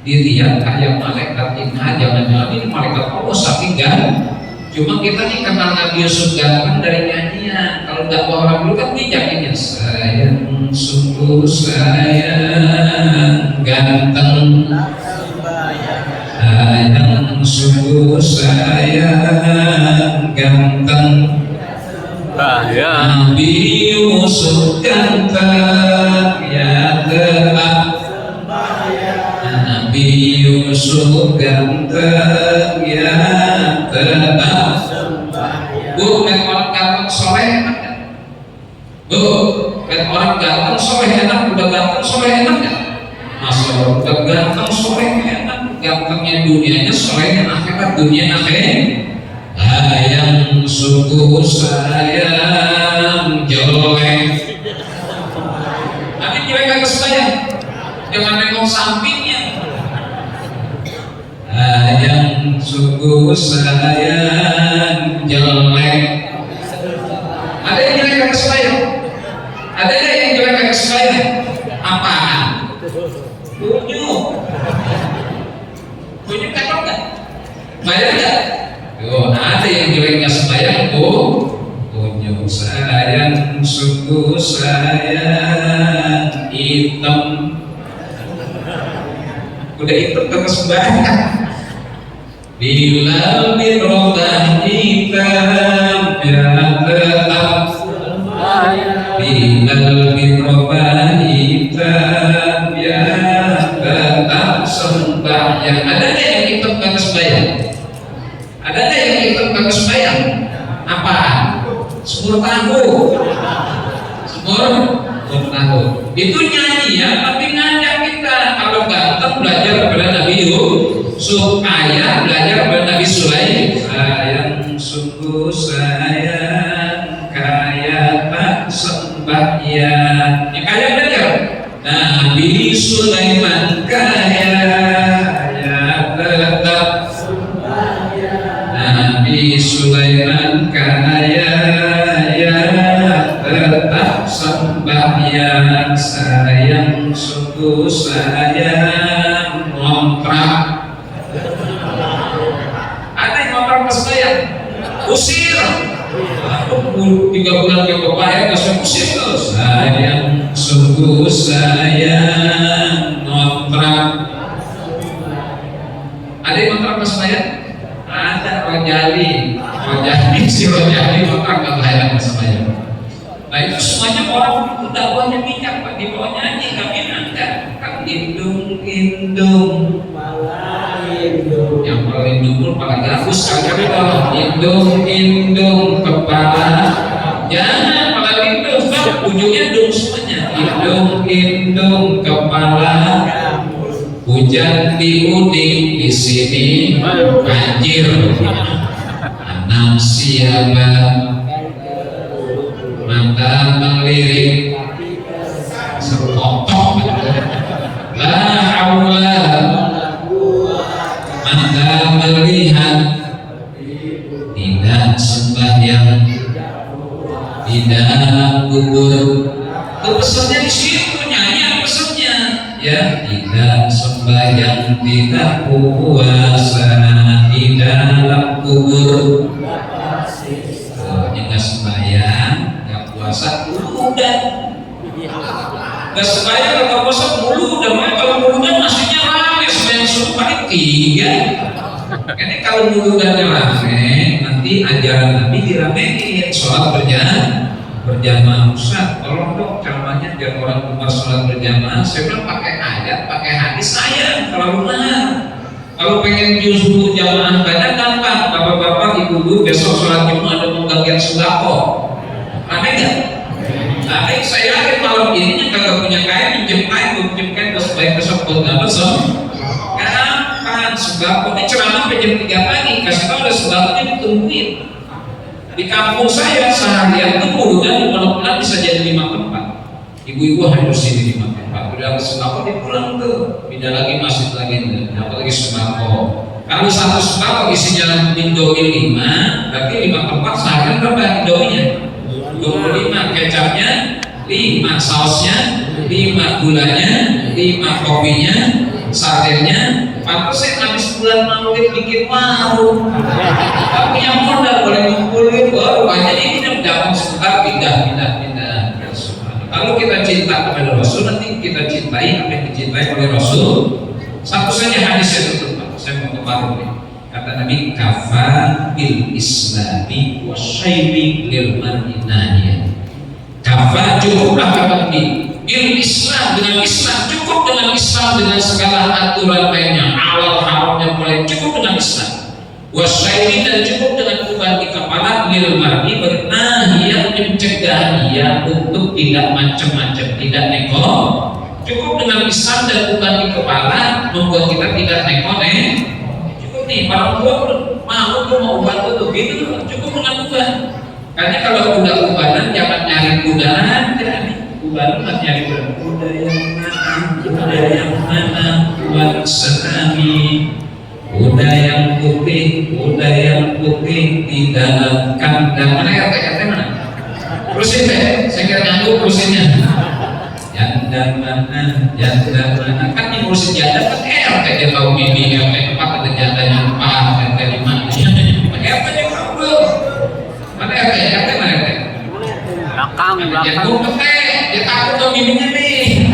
dilihat kayak malaikat inha, jangan-jangan ini malaikat Allah saking ganteng. Cuma kita nih kenal Nabi Yusuf ganteng dari nyanyian. Kalau nggak orang dulu kan nyanyinya sayang, sungguh sayang, ganteng, sayang, sungguh sayang, ganteng. Nabi Yusuf ganteng, ya telah. Nabi Yusuf ganteng, ya telah. Bu, lihat orang ganteng soleh enak gak? Bu, lihat orang ganteng soleh enak, udah ganteng soleh enak gak? Masya Allah, udah ganteng soleh enak, gantengnya dunianya, solehnya akhirat, dunia akhirat. Sayang, sungguh sayang, jelek. Tapi jelek kagak sayang, jangan nengok sampingnya. Sayang, sungguh sayang, jelek. Ada yang jelek kagak sayang? Ada nggak yang jelek kagak sayang? Apaan? Kunyuk. Kunyuk cakep nggak? Bayar nggak? Oh, ada yang jeleknya sayang, kunyuk. Sayang, sungguh sayang, hitam. Udah hitam terus banyak. Bila birobah hitam, ya tetap. Bila birobah hitam, ya tetap sembahyang. Ada nggak yang hitam kagak sembahyang? Ada nggak yang hitam kagak sembahyang? Apaan? Semur tahu. Semur tahu. Itu nyanyi ya, tapi ngajak kita. Kalau ganteng belajar kepada Nabi Yusuf, ayah belajar kepada Nabi Sulaiman. Sayang, sungguh sayang, kaya tak sembahyang. Ya kaya belajar. Nabi Sulaiman kaya, ya tetap. Nabi Sulaiman kaya, ya tetap sembahyang. Sayang, sungguh sayang, ngontrak. Ada yang ngontrak pas sayang? Usir. Aku 3 bulan ke Papaya kasih usir terus. Sayang, sungguh sayang, ngontrak. Ada yang ngontrak pas sayang? Ada Rojali si Rojali ngontrak nggak bayar pas sayang. Nah itu semuanya orang udah banyak minyak Pak, di bawah nyanyi kami angkat kan indung yang paling dulu paling bagus kagak kalau indung kepala jangan paling indung kan ujungnya dung semuanya indung kepala hujan di uding di sini banjir tanam siapa mata melirik sepotok la haula mata melihat tidak sembahyang di dalam kubur. Itu pesannya di situ, nyanyi pesannya ya, tidak sembahyang tidak puasa di dalam kubur. Nggak sembahyang puasa udah nggak sembahyang atau puasa mulu udah mah kalau mulunya nasinya rame sembahyang subuh paling 3. Ini kalau mulunya rame nanti ajaran Nabi diramein sholat berjamaah. Ustaz tolong dong ceramahnya biar orang keluar sholat berjamaah. Saya bilang pakai ayat pakai hadis saya kalau benar. Kalau pengen justru jamaah banyak gampang, bapak-bapak ibu-ibu besok sholat Jumat ada pembagian sembako. Ada nggak? Tapi saya yakin malam ini kagak punya kain pinjem kain terus baik besok buat nggak besok. Gampang sembako. Ini ceramah jam 3 pagi kasih tahu ada sembakonya ditungguin. Di kampung saya seharian itu mudah mudah bisa jadi 5 tempat. Ibu-ibu harus sini 5 tempat. Udah sembako dipulang tuh, pindah lagi masjid lagi, dapat lagi sembako. Kalau satu sembako isinya Indomie 5, berarti 5 tempat seharian berapa Indominya? 25, kecapnya 5, sausnya 5, gulanya 5, kopinya 5, sardennya. Pantas saya habis bulan Maulid bikin warung, nggak punya modal boleh ngumpulin baru banyak ini dapat sebentar pindah. Kalau kita cinta kepada Rasul, nanti kita cintai apa yang dicintai oleh Rasul. Satu saja hadis yang tertutup, saya mau kemarin nih. Kata Nabi, kafa bil islami wa syaibi lil mar'inahiyah. Kafa cukuplah kata Nabi bil Islam, dengan Islam cukup, dengan Islam dengan segala aturan lainnya, awal haramnya mulai cukup dengan Islam. Wa syaibi, dan cukup dengan uban di kepala, lil mar'i bernahiyah, mencegah dia untuk tidak macam-macam, tidak neko. Cukup dengan Islam dan uban di kepala membuat kita tidak neko. Cukup nih, para tua mau uban itu gitu, cukup dengan uban. Karena kalau udah ubanan jangan nyari udahan, ubanan harus nyari udahan. Udah yang mana, uban senami. Udah yang putih di dalam kandang. Mana ya RT mana? Terusin deh, saya kira nyambung terusinnya. Janda mana? Kan yang ngurusin janda kan RT, dia tahu mini RT 4 ada jandanya 4, RT 5. Pakai RT yang tahu belum? Mana RT? RT mana RT? Belakang. Jantung petek, dia takut tahu mininya nih.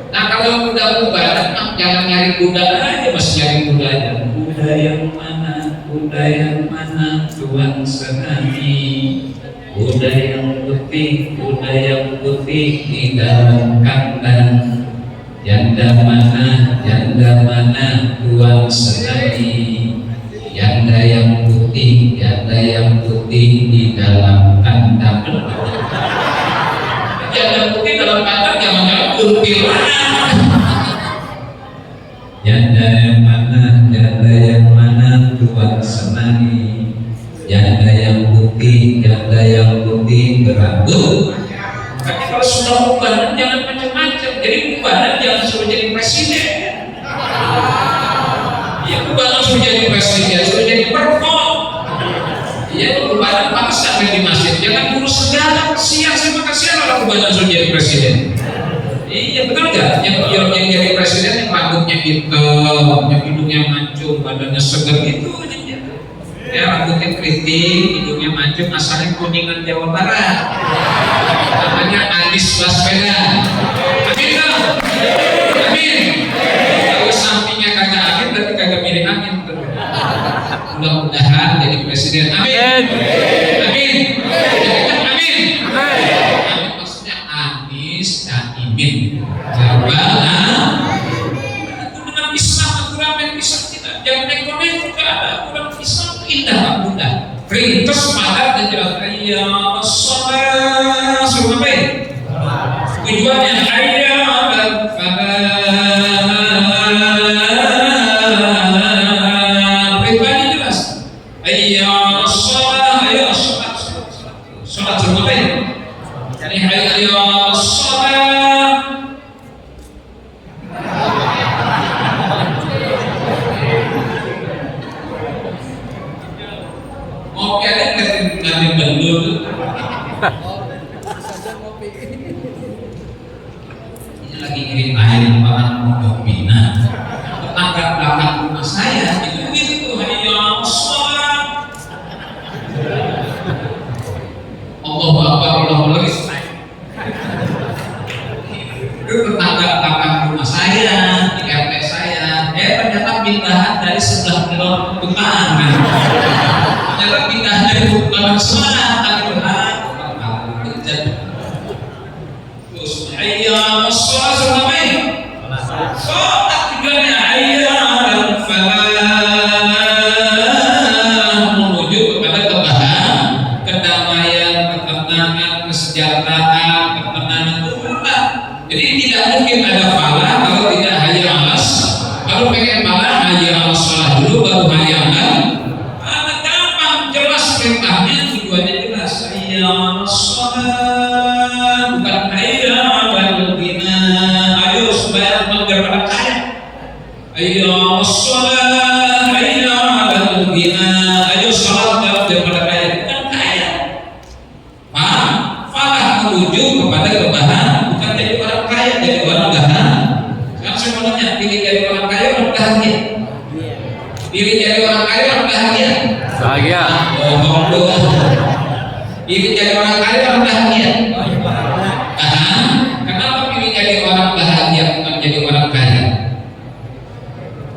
Nah kalau udah ubanan, jangan nyari kuda aja, masih nyari kudanya. Kuda yang mana, Tuhan senangi. Kuda yang putih di dalam kandang. Janda mana, Tuhan senangi. Janda yang putih di dalam kandang. Janda putih dalam kandang, jangan kuntilanak. Janda yang mana Tuhan senangi. Janda yang putih berambut. Tapi kalau sudah ubanan jangan macam-macam. Jadi ubanan jangan suruh jadi presiden. Ya ubanan suruh jadi presiden, suruh jadi perform. Ya ubanan paksa di masjid. Jangan urus segala, siang sama kasihan orang ubanan suruh jadi presiden. Iya betul nggak? Yang jadi presiden yang rambutnya hitam, yang hidungnya mancung, badannya seger gitu aja. Ya rambutnya keriting, hidungnya mancung, asalnya Kuningan Jawa Barat. Namanya Anies Baswedan. Amin dong? Amin. Kalau sampingnya kagak amin, berarti kagak milih amin. Mudah-mudahan jadi presiden. Amin. Amin. Amin. Amin maksudnya Anies Caimin. Dengan Islam aturan yang bisa kita jangan neko-neko, juga ada aturan Islam indah mudah. Ringkas padat dan jelas. Hayya as-shalah. Suruh ngapain? Tujuannya hayya al-falah. Perintahnya jelas. Hayya as-shalah, hayya as-shalah. Salat suruh ngapain? Jadi hayya as-shalah. Ngopi aja ganti bendul. Ini lagi ngirim air orang mau kopi. Nah, tetangga belakang rumah saya itu begitu. Hayya sholat. Allahu Akbar, Allahu Akbar. Itu tetangga belakang rumah saya di RT saya. Ternyata pindahan dari sebelah belakang utara. Ternyata pindah dari belakang selatan terus hayya as-shalah ngapain? Sholat tujuannya hayya al-falah, menuju kepada kedamaian, ketenangan, kesejahteraan, ketenangan itu mutlak. Jadi tidak mungkin ada falah kalau tidak hayya alas. Kalau pengen falah hayya as-shalah dulu baru hayya al. Perintahnya tujuannya jelas. Hayya as-shalah, bukan hayya alal ghina. Ayo supaya mengerjakan kaya. Hayya as-shalah, hayya alal ghina. Ayo salat daripada kaya, bukan kaya. Paham? Falah menuju kepada kebahagiaan, bukan jadi orang kaya, jadi orang gahan. Sekarang saya mau semuanya, pilih jadi orang kaya orang bahagia. Pilih jadi orang kaya orang bahagia. Bahagia. Bohong doang. Pilih jadi orang kaya orang bahagia. Kenapa pilih jadi orang bahagia bukan jadi orang kaya?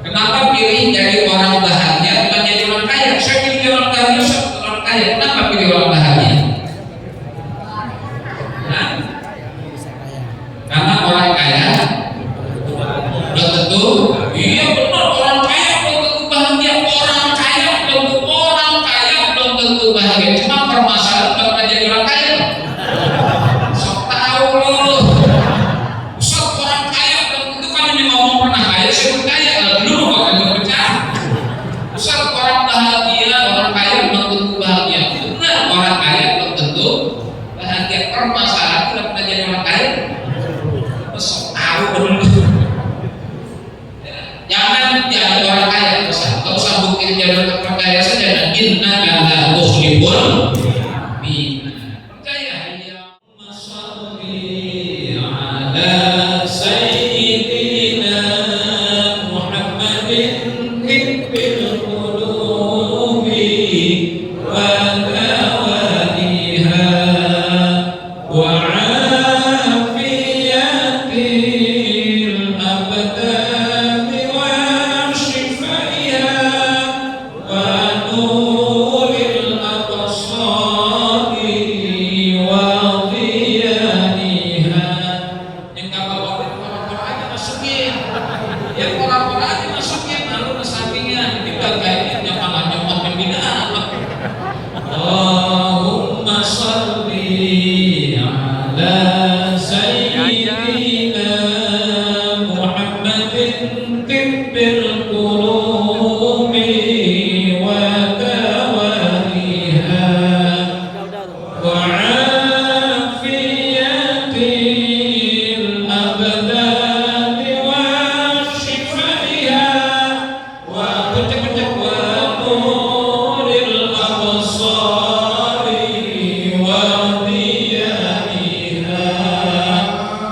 Kenapa pilih jadi orang bahagia bukan jadi orang kaya? Saya pilih orang bahagia, saya orang kaya. Kenapa pilih orang bahagia? Karena orang kaya belum tentu, iya benar, orang kaya belum tentu bahagia. Orang kaya belum tentu bahagia. Cuma permasalahan kalau jadi orang kaya. Sok tahu loh. Sok orang kaya belum tentu, kan ini ngomong pernah kaya sih kaya. Dulu bakal berpecah. Sok orang bahagia, orang kaya belum tentu bahagia. Benar, orang kaya belum tentu bahagia. Permasalahan tidak pernah jadi orang kaya. Sok tahu dulu. Jangan jadi orang kaya, kalau usah bukti jadi orang kaya saja. Inna la muslimun percaya ya. Masalli ala sayyidina Muhammadin tibbil qulubi wa dawaiha wa afiyatil abdan wa shifaiha wa nuril absari wa dhiyaiha. Yang kapal orang-orang aja masukin, yang orang-orang aja masukin, lalu kesampingnya tinggal kayak nyamangan pembinaan. Allahumma salli ala sayyidina Muhammadin tibbil qulubi wa dawaiha wa afiyatil abdani wa shifaiha wa kucak-kucak wa nuril absari wa dhiyaiha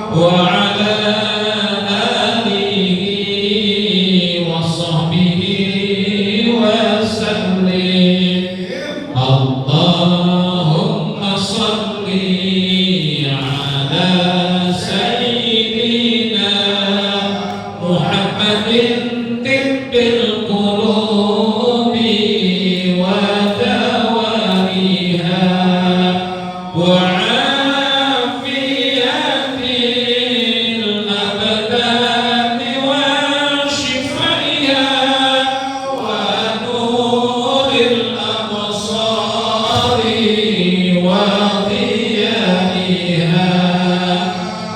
wa ala alihi wa sahbihi wa sallim. Allahumma salli ala sayyidina Muhammadin tibbil qulubi wa dawaiha wa afiyatil abdani wa shifaiha wa nuril absari wa dhiyaiha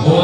wa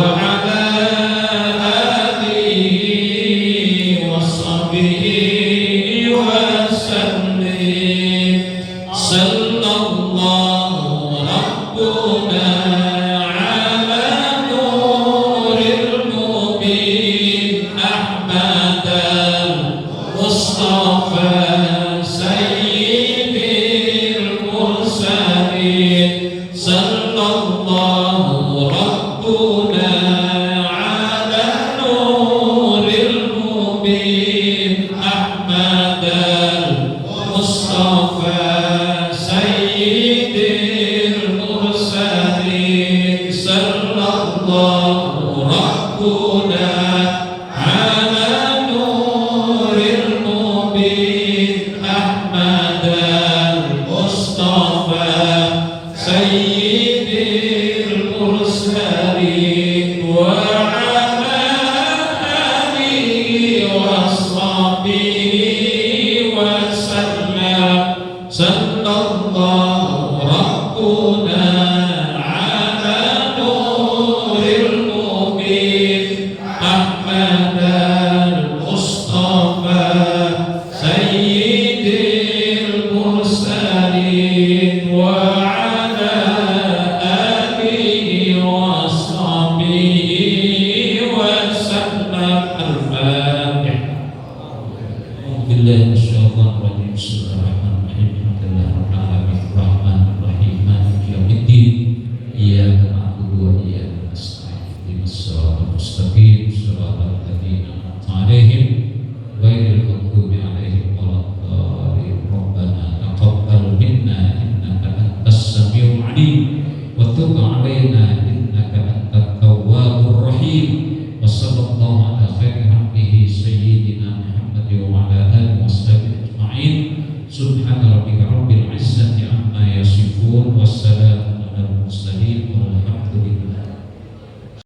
alaina innaka antal